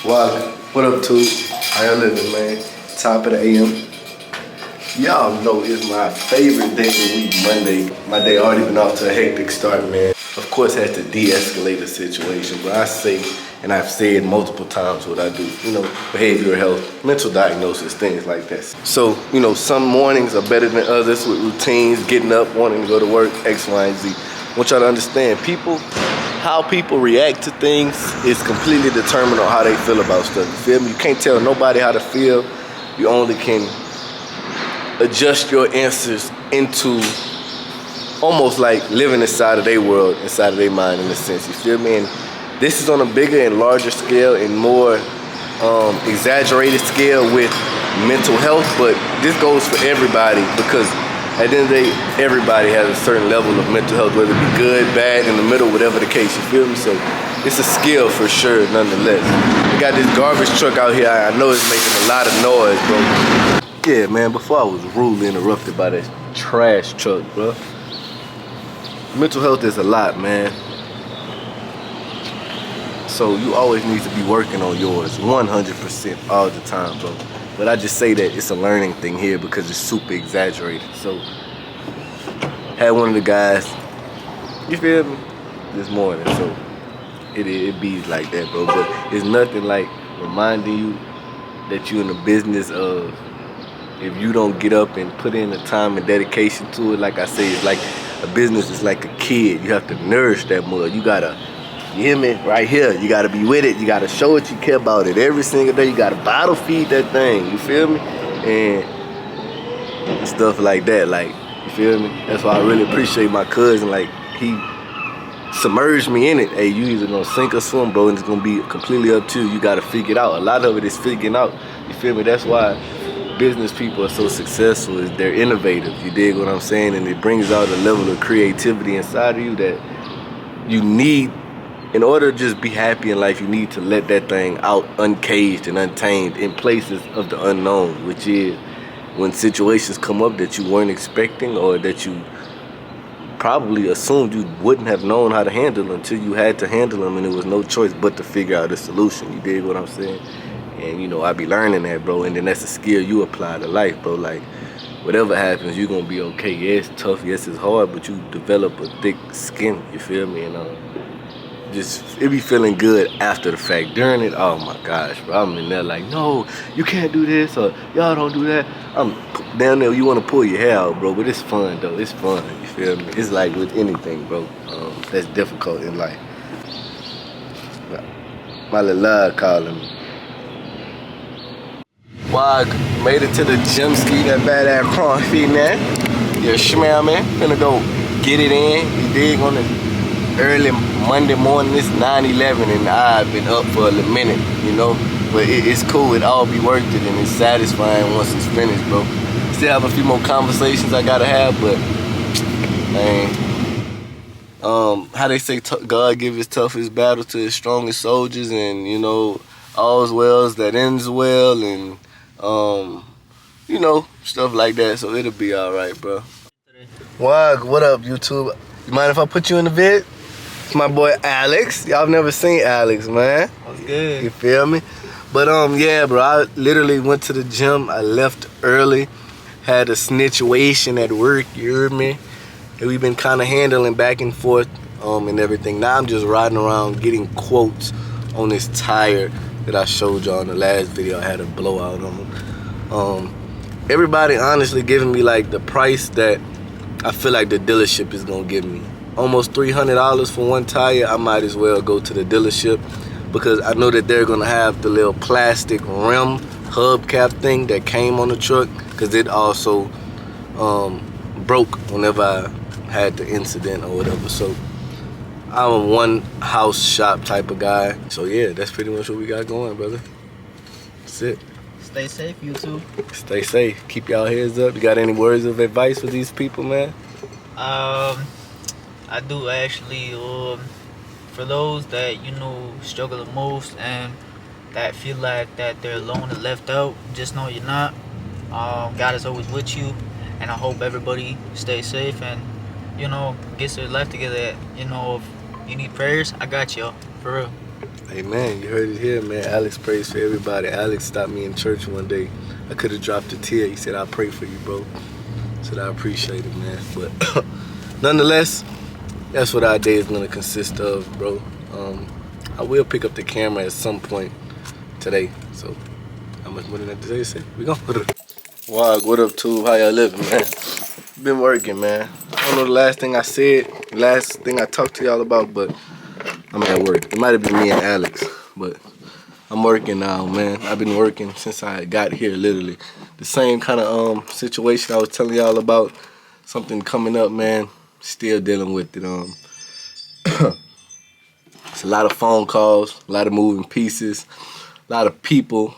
Wow, what up, Tube? How y'all living, man? Top of the AM. Y'all know it's my favorite day of the week, Monday. My day already been off to a hectic start, man. Of course, had to de-escalate the situation, but I say, and I've said multiple times what I do, behavioral health, mental diagnosis, things like that. So, some mornings are better than others with routines, getting up, wanting to go to work, X, Y, and Z. I want y'all to understand, how people react to things is completely determined on how they feel about stuff. You feel me? You can't tell nobody how to feel. You only can adjust your answers into almost like living inside of their world, inside of their mind in a sense. You feel me? And this is on a bigger and larger scale and more exaggerated scale with mental health, but this goes for everybody because at the end of the day, everybody has a certain level of mental health, whether it be good, bad, in the middle, whatever the case, you feel me? So it's a skill for sure, nonetheless. We got this garbage truck out here. I know it's making a lot of noise, bro. Yeah, man, before I was rudely interrupted by that trash truck, bro. Mental health is a lot, man. So you always need to be working on yours 100% all the time, bro. But I just say that it's a learning thing here because it's super exaggerated. So, had one of the guys, you feel me, this morning. So, it be like that, bro. But it's nothing like reminding you that you're in the business of, if you don't get up and put in the time and dedication to it, like I say, it's like a business is like a kid. You have to nourish that mud. You gotta, you hear me? Right here. You gotta be with it. You gotta show it you care about it every single day. You gotta bottle feed that thing. You feel me? And stuff like that. Like, you feel me? That's why I really appreciate my cousin. Like, he submerged me in it. Hey, you either gonna sink or swim, bro, and it's gonna be completely up to you. You gotta figure it out. A lot of it is figuring out. You feel me? That's why business people are so successful, is they're innovative. You dig what I'm saying? And it brings out a level of creativity inside of you that you need. In order to just be happy in life, you need to let that thing out uncaged and untamed in places of the unknown, which is when situations come up that you weren't expecting or that you probably assumed you wouldn't have known how to handle until you had to handle them and there was no choice but to figure out a solution. You dig what I'm saying? And I be learning that, bro, and then that's a skill you apply to life, bro. Like, whatever happens, you're gonna be okay. Yeah, it's tough, yes, it's hard, but you develop a thick skin, you feel me? And it be feeling good after the fact. During it, oh my gosh, bro, I'm in there like, no, you can't do this, or y'all don't do that. I'm down there, you want to pull your hair out, bro, but it's fun, though. It's fun, you feel me? It's like with anything, bro, that's difficult in life. My little love calling me. Well, I made it to the gym ski, that badass prawn feet, man. Yeah, shmam, man. Finna go get it in. You dig? On the early Monday morning, it's 9:11 and I've been up for a little minute, but it's cool. It all be worth it and it's satisfying once it's finished, bro. Still have a few more conversations I gotta have, but man, how they say God give his toughest battle to his strongest soldiers, and all's well that ends well, and stuff like that. So it'll be all right, bro. Wag, what up, YouTube? You mind if I put you in the vid? It's my boy Alex. Y'all never seen Alex, man. What's good? You feel me? But yeah, bro, I literally went to the gym. I left early. Had a snitchation at work, you heard me? And we've been kind of handling back and forth and everything. Now I'm just riding around getting quotes on this tire that I showed y'all in the last video. I had a blowout on. Everybody honestly giving me like the price that I feel like the dealership is gonna give me. Almost $300 for one tire. I might as well go to the dealership because I know that they're gonna have the little plastic rim hubcap thing that came on the truck, because it also broke whenever I had the incident or whatever. So I'm a one house shop type of guy. So yeah, that's pretty much what we got going, brother. That's it. Stay safe, you too. Stay safe. Keep y'all heads up. You got any words of advice for these people, man? I do actually. For those that struggle the most and that feel like that they're alone and left out, just know you're not. God is always with you, and I hope everybody stays safe and gets their life together. If you need prayers, I got y'all, for real. Hey man, you heard it here, man. Alex prays for everybody. Alex stopped me in church one day. I could have dropped a tear. He said, "I pray for you, bro." Said I appreciate it, man. But nonetheless, that's what our day is gonna consist of, bro. I will pick up the camera at some point today. So how much more than that today? Say we go. Wog, what up, too? How y'all living, man? Been working, man. I don't know the last thing I said, last thing I talked to y'all about, but I'm at work. It might have been me and Alex, but I'm working now, man. I've been working since I got here, literally. The same kind of situation I was telling y'all about. Something coming up, man. Still dealing with it. It's a lot of phone calls, a lot of moving pieces, a lot of people,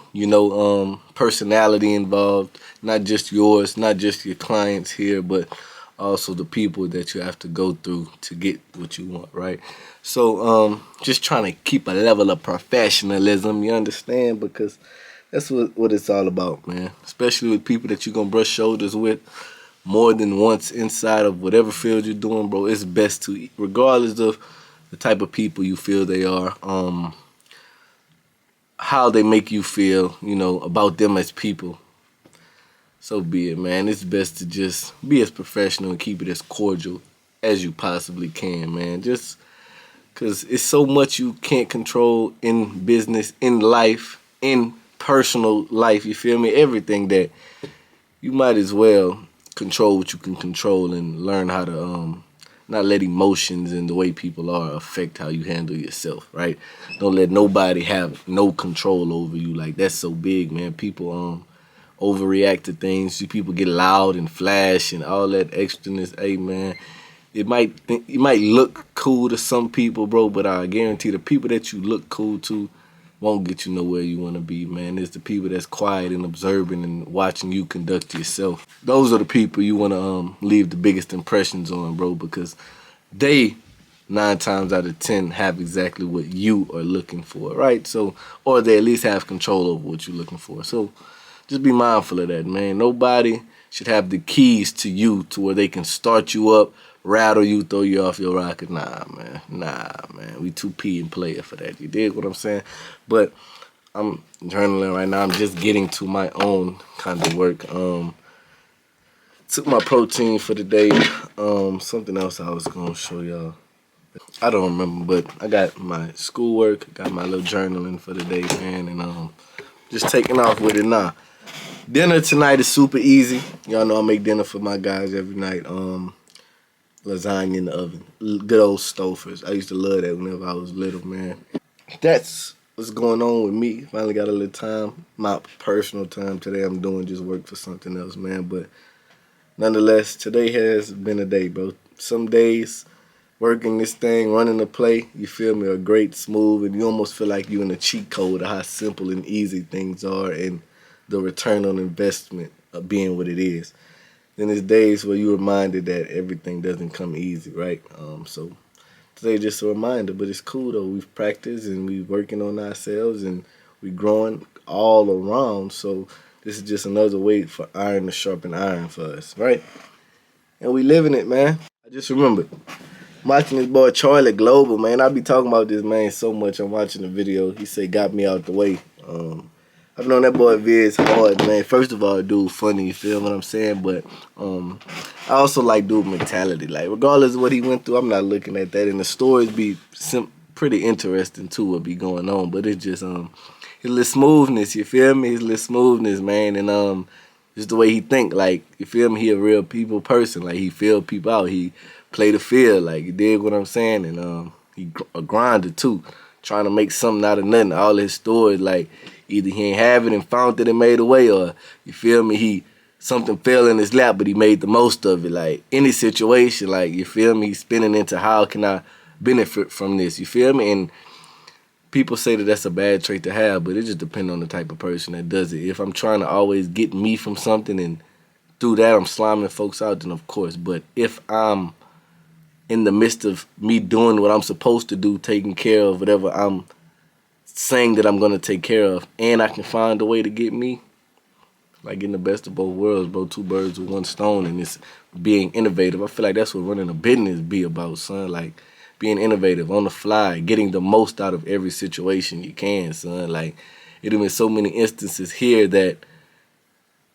personality involved. Not just yours, not just your clients here, but also the people that you have to go through to get what you want, right? So just trying to keep a level of professionalism, you understand? Because that's what it's all about, man. Especially with people that you're going to brush shoulders with more than once inside of whatever field you're doing, bro. It's best to, regardless of the type of people you feel they are, how they make you feel, about them as people. So be it, man. It's best to just be as professional and keep it as cordial as you possibly can, man. Just because it's so much you can't control in business, in life, in personal life, you feel me? Everything that you might as well control what you can control and learn how to not let emotions and the way people are affect how you handle yourself, right? Don't let nobody have no control over you. Like, that's so big, man. People overreact to things. See people get loud and flash and all that extraness. Hey, man, it might look cool to some people, bro, but I guarantee the people that you look cool to won't get you nowhere you want to be, man. It's the people that's quiet and observing and watching you conduct yourself. Those are the people you want to leave the biggest impressions on, bro, because they 9 times out of 10 have exactly what you are looking for, right? So, or they at least have control over what you're looking for. So just be mindful of that, man. Nobody should have the keys to you to where they can start you up, rattle you, throw you off your rocket. Nah, man. We too P and player for that. You dig what I'm saying? But I'm journaling right now. I'm just getting to my own kind of work. Took my protein for the day. Something else I was gonna show y'all. I don't remember, but I got my schoolwork, got my little journaling for the day, man, and just taking off with it now. Dinner tonight is super easy. Y'all know I make dinner for my guys every night. Lasagna in the oven. Good old Stouffer's. I used to love that whenever I was little, man. That's what's going on with me. Finally got a little time. My personal time today. I'm doing just work for something else, man. But nonetheless, today has been a day, bro. Some days working this thing, running the play, you feel me, are great, smooth, and you almost feel like you're in a cheat code of how simple and easy things are and the return on investment of being what it is. Then there's days where you're reminded that everything doesn't come easy, right? So today just a reminder, but it's cool though. We've practiced and we're working on ourselves and we're growing all around. So this is just another way for iron to sharpen iron for us, right? And we living it, man. I just remembered. I'm watching this boy Charlie Global, man. I be talking about this man so much. I'm watching the video. He said, "Got me out the way." I've known that boy Viz hard, man. First of all, dude funny, you feel what I'm saying? But I also like dude mentality. Like, regardless of what he went through, I'm not looking at that. And the stories be pretty interesting, too, what be going on. But it's just his little smoothness, you feel me? His little smoothness, man. And just the way he think, like, you feel me? He a real people person. Like, he feel people out. He play the field, like, you dig what I'm saying? And he a grinder, too. Trying to make something out of nothing. All his stories, like, either he ain't have it and found it and made a way, or, you feel me, something fell in his lap, but he made the most of it. Like, any situation, like, you feel me, he's spinning into how can I benefit from this, you feel me? And people say that that's a bad trait to have, but it just depends on the type of person that does it. If I'm trying to always get me from something and through that I'm sliming folks out, then of course. But if I'm in the midst of me doing what I'm supposed to do, taking care of whatever I'm saying that I'm going to take care of, and I can find a way to get me, like getting the best of both worlds, bro, 2 birds with 1 stone, and it's being innovative. I feel like that's what running a business be about, son. Like, being innovative on the fly, getting the most out of every situation you can, son. Like, it have been so many instances here that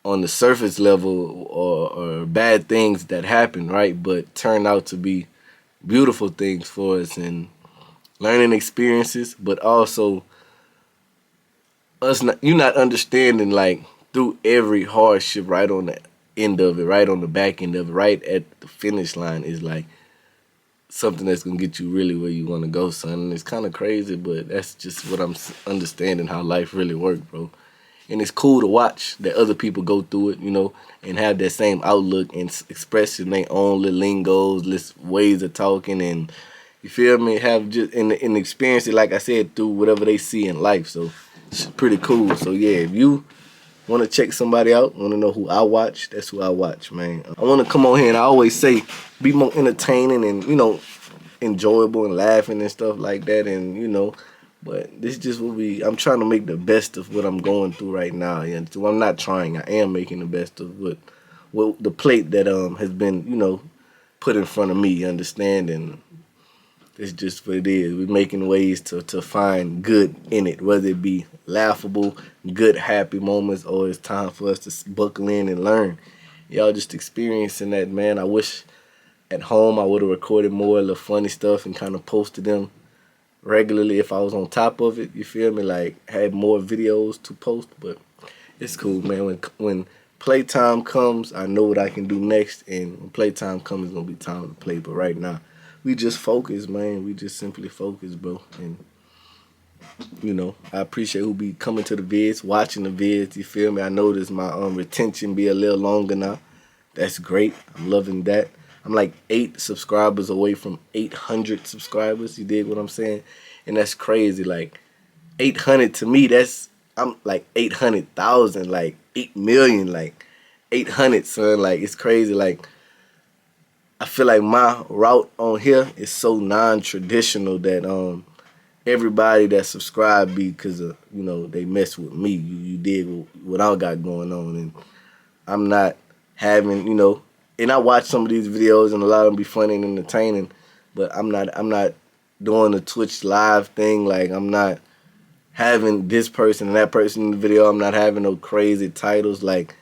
on the surface level or bad things that happen, right, but turn out to be beautiful things for us and learning experiences, but also you not understanding, like, through every hardship, right on the end of it, right on the back end of it, right at the finish line is like something that's gonna get you really where you want to go, son. And it's kind of crazy, but that's just what I'm understanding how life really works, bro. And it's cool to watch that other people go through it, and have that same outlook and expressing their own little lingos, little ways of talking, and you feel me, have just and experience it, like I said, through whatever they see in life. So it's pretty cool. So yeah, if you want to check somebody out, want to know who I watch, that's who I watch, man. I want to come on here and I always say be more entertaining and, enjoyable and laughing and stuff like that. And, but this just will be, I'm trying to make the best of what I'm going through right now. And so I'm not trying, I am making the best of what the plate that has been, put in front of me, you understand? And it's just what it is. We're making ways to find good in it, whether it be laughable, good, happy moments, or it's time for us to buckle in and learn. Y'all just experiencing that, man. I wish at home I would have recorded more of the funny stuff and kind of posted them regularly if I was on top of it. You feel me? Like, had more videos to post, but it's cool, man. When playtime comes, I know what I can do next, and when playtime comes, it's gonna be time to play. But right now, we just focus, man. We just simply focus, bro. And I appreciate who be coming to the vids, watching the vids. You feel me? I noticed my retention be a little longer now. That's great. I'm loving that. I'm like 8 subscribers away from 800 subscribers. You dig what I'm saying? And that's crazy. Like 800 to me, I'm like 800,000, like 8 million, like 800, son. Like, it's crazy. Like, I feel like my route on here is so non-traditional that everybody that subscribed because of, they mess with me. You did what I got going on, and I'm not having, and I watch some of these videos and a lot of them be funny and entertaining, but I'm not doing the Twitch live thing. Like, I'm not having this person and that person in the video. I'm not having no crazy titles. Like,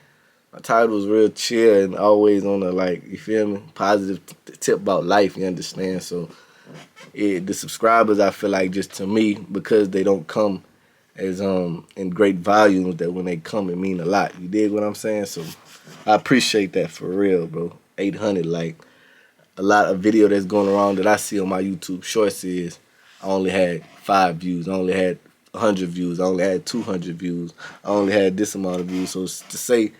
my title was real chill and always on the, like, you feel me, positive tip about life, you understand? So the subscribers, I feel like, just to me, because they don't come as in great volumes, that when they come, it mean a lot. You dig what I'm saying? So I appreciate that for real, bro. 800, like, a lot of video that's going around that I see on my YouTube shorts is I only had 5 views, I only had 100 views, I only had 200 views, I only had this amount of views. So to say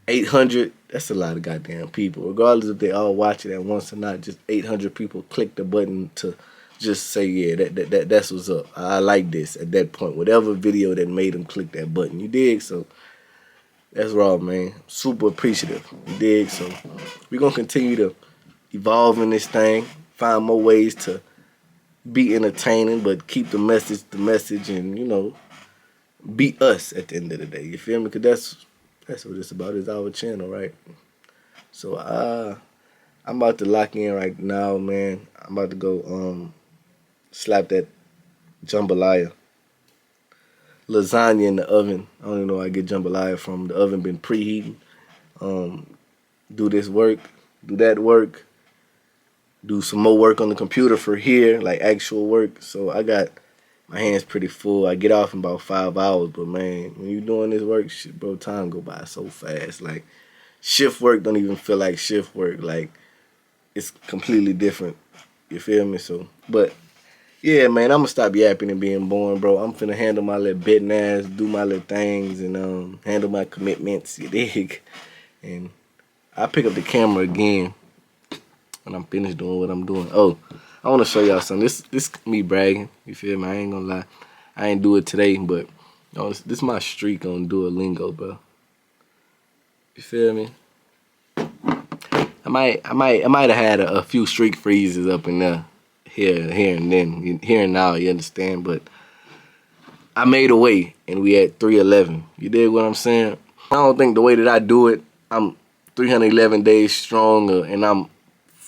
800, that's a lot of goddamn people. Regardless if they all watch it at once or not, just 800 people click the button to just say, yeah, that's what's up. I like this at that point. Whatever video that made them click that button. You dig? So that's raw, man. Super appreciative. You dig? So we're going to continue to evolve in this thing, find more ways to be entertaining, but keep the message, and, be us at the end of the day. You feel me? Because that's what it's about. It's our channel, right? So I'm about to lock in right now, man. I'm about to go slap that jambalaya lasagna in the oven. I don't even know where I get jambalaya from. The oven been preheating. Do this work, do that work, do some more work on the computer for here, like actual work. So I got my hands pretty full. I get off in about 5 hours, but man, when you doing this work, shit, bro, time go by so fast. Like, shift work don't even feel like shift work. Like, it's completely different. You feel me? So, but yeah, man, I'm gonna stop yapping and being boring, bro. I'm finna handle my little business, do my little things, and handle my commitments. You dig? And I'll pick up the camera again when I'm finished doing what I'm doing. Oh, I want to show y'all something. This me bragging. You feel me? I ain't gonna lie. I ain't do it today, but this is my streak on Duolingo, bro. You feel me? I might have had a few streak freezes up in there, here and then, here and now. You understand? But I made a way, and we at 311. You dig what I'm saying? I don't think the way that I do it, I'm 311 days stronger, and I'm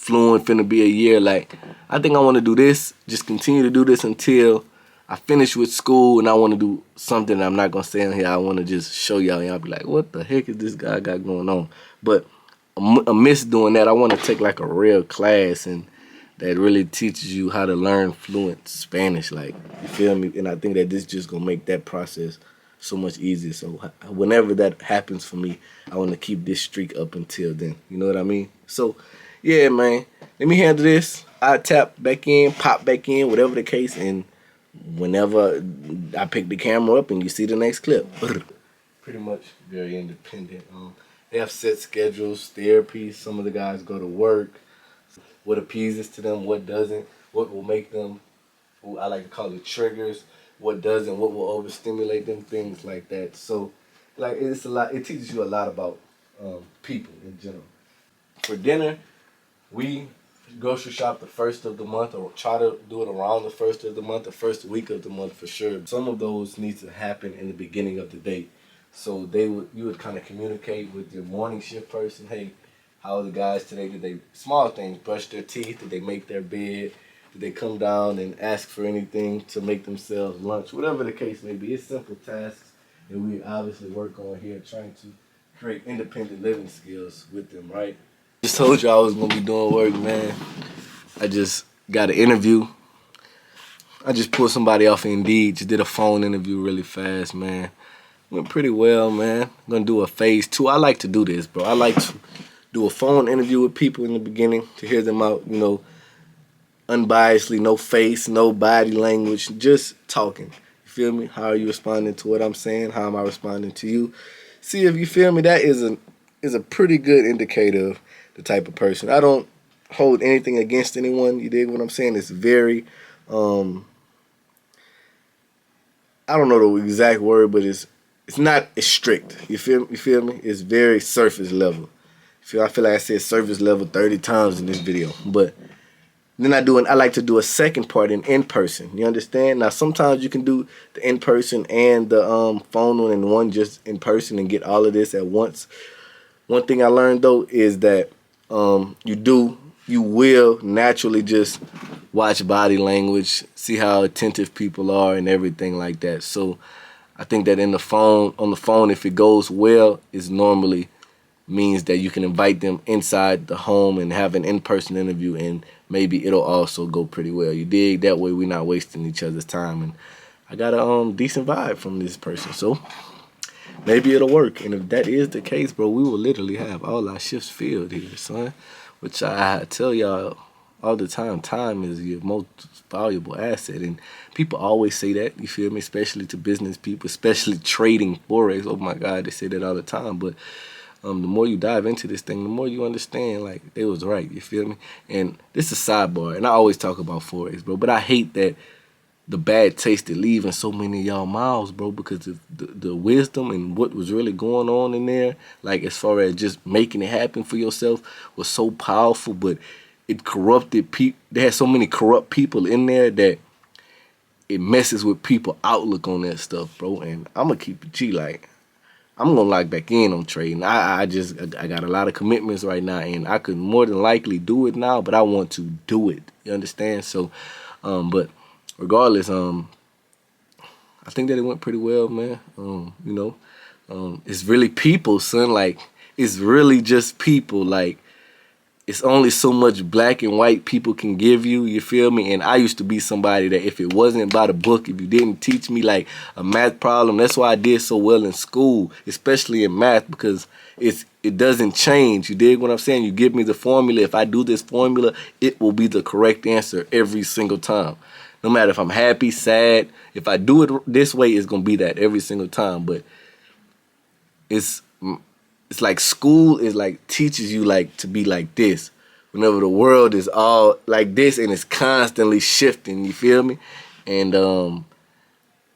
fluent finna be a year. Like, I think I want to do this, just continue to do this until I finish with school, and I want to do something that I'm not going to say in here. I want to just show y'all, and y'all be like, what the heck is this guy got going on? But amidst doing that, I want to take like a real class and that really teaches you how to learn fluent Spanish. Like, you feel me? And I think that this just going to make that process so much easier. So whenever that happens for me, I want to keep this streak up until then. You know what I mean? So, yeah, man. Let me handle this. I tap back in, pop back in, whatever the case, and whenever I pick the camera up and you see the next clip. Pretty much very independent. They have set schedules, therapy. Some of the guys go to work. What appeases to them, what doesn't, what will make them, I like to call it triggers, what doesn't, what will overstimulate them, things like that. So, like, it's a lot. It teaches you a lot about people in general. For dinner, we grocery shop the first of the month, or try to do it around the first of the month, the first week of the month for sure. Some of those need to happen in the beginning of the day. So you would kind of communicate with your morning shift person. Hey, how are the guys today? Did they, small things, brush their teeth? Did they make their bed? Did they come down and ask for anything to make themselves lunch? Whatever the case may be, it's simple tasks that we obviously work on here, trying to create independent living skills with them, right? Just told you I was gonna be doing work, man. I just got an interview. I just pulled somebody off Indeed. Just did a phone interview really fast, man. Went pretty well, man. I'm gonna do a phase 2. I like to do this, bro. I like to do a phone interview with people in the beginning to hear them out, you know, unbiasedly, no face, no body language, just talking. You feel me? How are you responding to what I'm saying? How am I responding to you? See if you feel me. That is a pretty good indicator of the type of person. I don't hold anything against anyone. You dig what I'm saying? It's very, I don't know the exact word, but it's not as strict. You feel me? It's very surface level. I feel like I said surface level 30 times in this video. But then I like to do a second part in person. You understand? Now sometimes you can do the in person and the phone one and one just in person and get all of this at once. One thing I learned though is that you will naturally just watch body language, see how attentive people are and everything like that. So I think that on the phone, if it goes well, is normally means that you can invite them inside the home and have an in-person interview, and maybe it'll also go pretty well. You dig? That way we're not wasting each other's time, and I got a decent vibe from this person, so maybe it'll work. And if that is the case, bro, we will literally have all our shifts filled here, son. Which I tell y'all all the time is your most valuable asset. And people always say that, you feel me? Especially to business people, especially trading Forex. Oh my God, they say that all the time. But the more you dive into this thing, the more you understand, like, they was right, you feel me? And this is a sidebar, and I always talk about Forex, bro. But I hate that the bad taste it leave in so many of y'all mouths, bro, because of the wisdom and what was really going on in there, like as far as just making it happen for yourself, was so powerful, but it corrupted people. They had so many corrupt people in there that it messes with people's outlook on that stuff, bro. And I'm gonna keep it G, like, I'm gonna lock back in on trading. I got a lot of commitments right now, and I could more than likely do it now, but I want to do it. You understand? So, but regardless, I think that it went pretty well, man. It's really people, son. Like, it's really just people. Like, it's only so much black and white people can give you, you feel me? And I used to be somebody that if it wasn't by the book, if you didn't teach me like a math problem, that's why I did so well in school, especially in math, because it doesn't change. You dig what I'm saying? You give me the formula. If I do this formula, it will be the correct answer every single time. No matter if I'm happy, sad, if I do it this way, it's going to be that every single time. But it's like school is like teaches you like to be like this whenever the world is all like this and it's constantly shifting, you feel me? And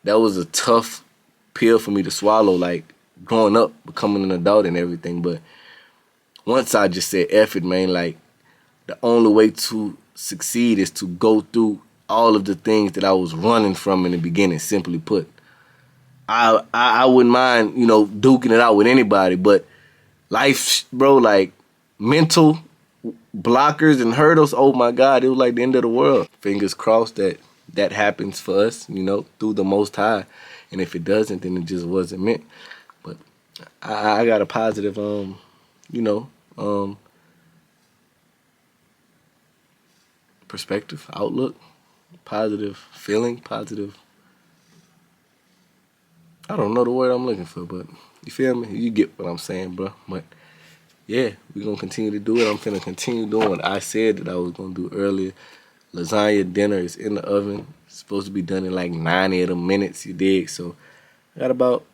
that was a tough pill for me to swallow, like growing up, becoming an adult and everything. But once I just said F it, man, like the only way to succeed is to go through all of the things that I was running from in the beginning. Simply put, I wouldn't mind, duking it out with anybody, but life, bro, like mental blockers and hurdles, oh my God, it was like the end of the world. Fingers crossed that that happens for us, you know, through the Most High. And if it doesn't, then it just wasn't meant. But I got a positive, you know, perspective, outlook, positive feeling, positive. I don't know the word I'm looking for, but you feel me? You get what I'm saying, bro. But yeah, we're going to continue to do it. I'm finna continue doing what I said that I was going to do earlier. Lasagna dinner is in the oven. It's supposed to be done in like 90 of the minutes, you dig? So I got about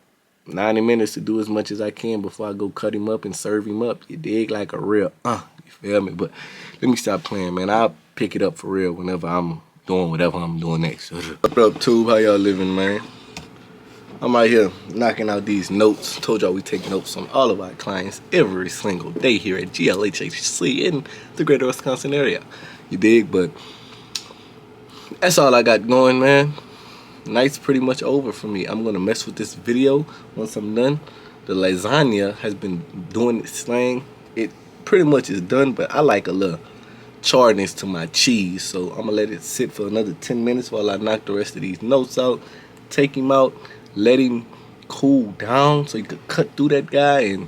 90 minutes to do as much as I can before I go cut him up and serve him up. You dig? Like a real, you feel me? But let me stop playing, man. I'll pick it up for real whenever I'm doing whatever I'm doing next. What up, Tube? How y'all living, man? I'm out here knocking out these notes. Told y'all we take notes on all of our clients every single day here at GLHHC in the greater Wisconsin area. You dig? But that's all I got going, man. Night's pretty much over for me. I'm gonna mess with this video once I'm done. The lasagna has been doing its thing. It pretty much is done, but I like a little charness to my cheese. So I'm gonna let it sit for another 10 minutes while I knock the rest of these notes out. Take him out. Let him cool down so he could cut through that guy, and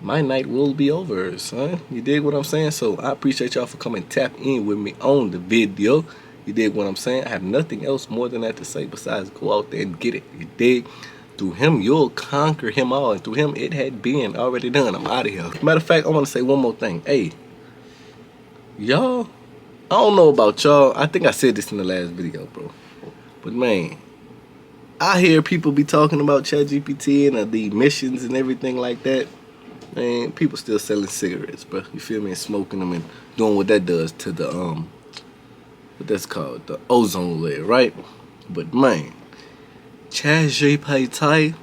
my night will be over, son. You dig what I'm saying? So I appreciate y'all for coming tap in with me on the video. You dig what I'm saying? I have nothing else more than that to say besides go out there and get it. You dig? Through him, you'll conquer him all. And through him, it had been already done. I'm out of here. Matter of fact, I want to say one more thing. Hey, y'all, I don't know about y'all. I think I said this in the last video, bro. But man, I hear people be talking about ChatGPT and the emissions and everything like that. Man, people still selling cigarettes, bro. You feel me? And smoking them and doing what that does to the what that's called, the ozone layer, right? But man, ChatGPT,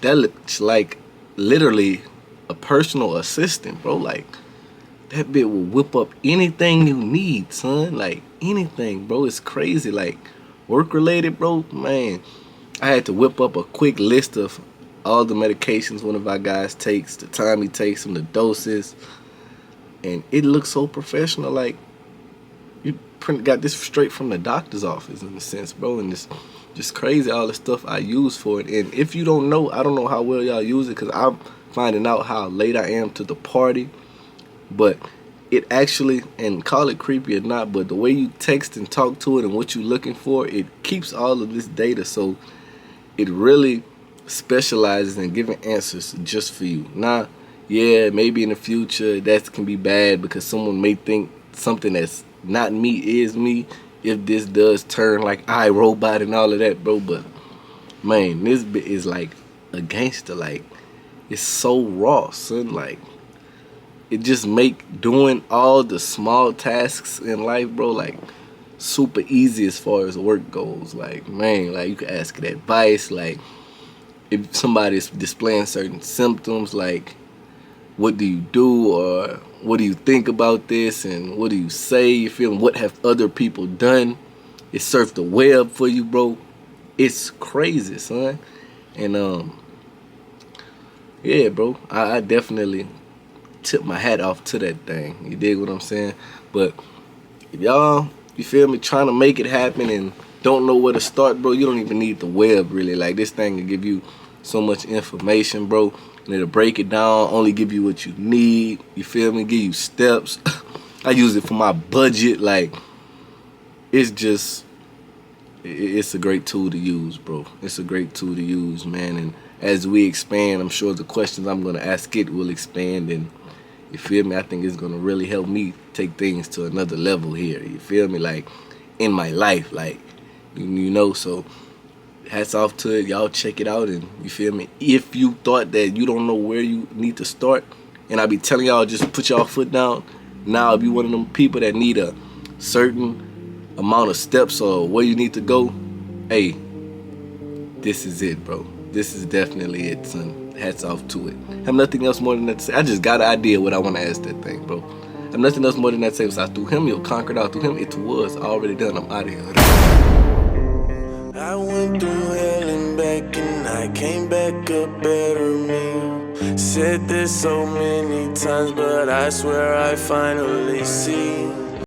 that looks like literally a personal assistant, bro. Like that bit will whip up anything you need, son. Like anything, bro. It's crazy. Like work related, bro. Man, I had to whip up a quick list of all the medications one of our guys takes, the time he takes them, the doses, and it looks so professional. Like you got this straight from the doctor's office in a sense, bro. And it's just crazy all the stuff I use for it. And if you don't know, I don't know how well y'all use it, because I'm finding out how late I am to the party. But it actually, and call it creepy or not, but the way you text and talk to it and what you're looking for, it keeps all of this data. So it really specializes in giving answers just for you. Now, yeah, maybe in the future that can be bad because someone may think something that's not me is me if this does turn like iRobot and all of that, bro. But man, this bit is like a gangster. Like it's so raw, son. Like it just make doing all the small tasks in life, bro, like super easy as far as work goes. Like, man, like you can ask it advice. Like if somebody's displaying certain symptoms, like what do you do, or what do you think about this, and what do you say? You feel me? What have other people done? It surfed the web for you, bro. It's crazy, son. And yeah, bro, I definitely tip my hat off to that thing. You dig what I'm saying? But if y'all, you feel me, trying to make it happen and don't know where to start, bro, you don't even need the web, really. Like this thing can give you so much information, bro, and it'll break it down, only give you what you need. You feel me? Give you steps. I use it for my budget. Like it's just, it's a great tool to use, bro. It's a great tool to use, man. And as we expand, I'm sure the questions I'm gonna ask it will expand, and you feel me? I think it's gonna really help me take things to another level here. You feel me? Like in my life, like you know. So hats off to it. Y'all check it out, and you feel me? If you thought that you don't know where you need to start, and I be telling y'all just put y'all foot down. Now, if you one of them people that need a certain amount of steps or where you need to go, hey, this is it, bro. This is definitely it, son. Hats off to it. I have nothing else more than that to say. I just got an idea what I want to ask that thing, bro. I have nothing else more than that to say. Besides, through him, you'll conquer it out. Through him, it was already done. I'm out of here. I went through hell and back, and I came back a better me. Said this so many times, but I swear I finally see